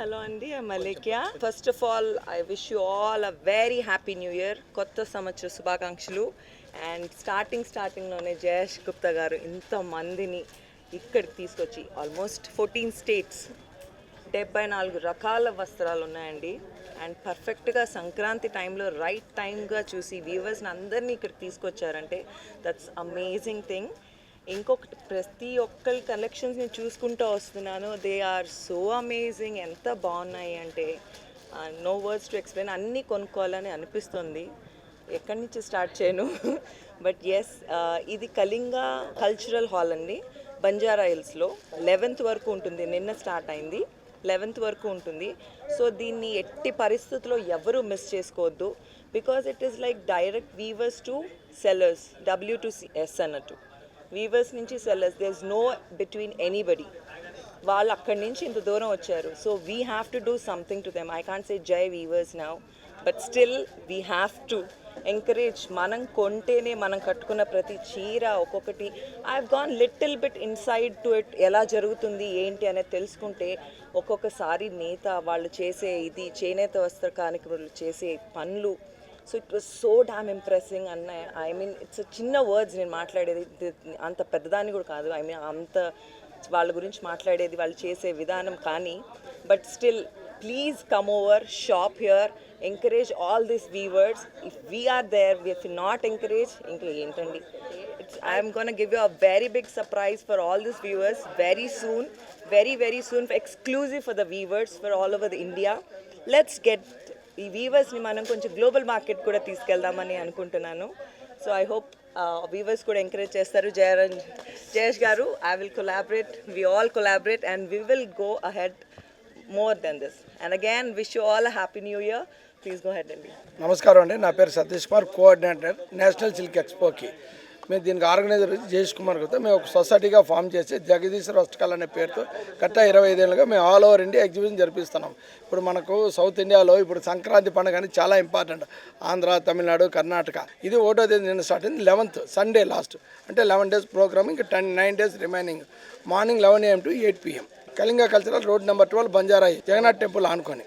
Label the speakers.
Speaker 1: Hello Andy, I'm Alekia. First of all, I wish you all a very happy new year. కొత్త సంవత్సర శుభాకాంక్షలు. And స్టార్టింగ్లోనే జయేష్ గుప్తా గారు ఇంతమందిని ఇక్కడికి తీసుకొచ్చి ఆల్మోస్ట్ 14 స్టేట్స్ 74 రకాల వస్త్రాలు ఉన్నాయండి. అండ్ పర్ఫెక్ట్గా సంక్రాంతి టైంలో రైట్ టైంగా చూసి వ్యూవర్స్ని అందరినీ ఇక్కడికి తీసుకొచ్చారంటే దట్స్ అమేజింగ్ థింగ్. ఇంకొకటి, ప్రతి ఒక్కరి కలెక్షన్స్ని చూసుకుంటూ వస్తున్నాను. They are so amazing. ఎంత బాగున్నాయి అంటే నో వర్డ్స్ టు ఎక్స్ప్లెయిన్. అన్నీ కొనుక్కోవాలని అనిపిస్తుంది. ఎక్కడి నుంచి స్టార్ట్ చేయను. బట్ ఎస్, ఇది కళింగ కల్చరల్ హాల్ అండి, బంజారా హిల్స్లో 11th వరకు ఉంటుంది. నిన్న స్టార్ట్ అయింది, 11th వరకు ఉంటుంది. సో దీన్ని ఎట్టి పరిస్థితుల్లో ఎవరు మిస్ చేసుకోవద్దు. Because it is like direct weavers to sellers, W2S అన్నట్టు. వీవర్స్ నుంచి sellers, there is no between anybody. వాళ్ళు అక్కడి నుంచి ఇంత దూరం వచ్చారు. So we have to do something to them. I can't say జై weavers now, but still we have to encourage. మనం కొంటేనే మనం కట్టుకున్న ప్రతి చీర ఒక్కొక్కటి I have gone little bit inside to it, ఎలా జరుగుతుంది ఏంటి అనేది తెలుసుకుంటే ఒక్కొక్కసారి నేత వాళ్ళు చేసే ఇది చేనేత వస్త్ర కార్మికులు చేసే పనులు, so it was so damn impressing అన్న. ఐ మీన్ ఇట్స్ చిన్న వర్డ్స్ నేను మాట్లాడేది, అంత పెద్దదాన్ని కూడా కాదు. ఐ మీన్ అంత వాళ్ళ గురించి మాట్లాడేది, వాళ్ళు చేసే విధానం. కానీ but still please come over, shop here, encourage all these weavers. If we're there, if not encourage, ఇంకా ఏంటండి. I'm gonna give you a very big surprise for all these viewers very soon, very soon, exclusive for the weavers for all over the India. Let's get ఈ వీవర్స్ని మనం కొంచెం global market కూడా తీసుకెళ్దామని అనుకుంటున్నాను. So I hope weavers కూడా encourage చేస్తారు. జయేష్ గారు, I will collaborate, we all collaborate and we will go ahead more than this. And again wish you all a happy new year. Please go head అండి.
Speaker 2: నమస్కారం అండి, నా పేరు Satish Kumar, coordinator national silk ఎక్స్పోకి. మేము దీనికి ఆర్గనైజర్ జయేష్ కుమార్ గారితో మేము ఒక సొసైటీగా ఫామ్ చేసి జగదీశ్వర వస్త్రకళ అనే పేరుతో గత 25 ఏళ్ళుగా మేము ఆల్ ఓవర్ ఇండియా ఎగ్జిబిషన్ జరిపిస్తున్నాం. ఇప్పుడు మనకు సౌత్ ఇండియాలో ఇప్పుడు సంక్రాంతి పండుగ అని చాలా ఇంపార్టెంట్. ఆంధ్ర, తమిళనాడు, కర్ణాటక. ఇది 1వ తేదీ నిన్న స్టార్ట్ అయింది, 11th సండే లాస్ట్, అంటే 11 days ప్రోగ్రామ్, ఇంకా 9 days remaining. Morning 11 AM to 8 PM. Kalinga cultural, road number 12, Banjara, Jagannath temple ఆనుకొని.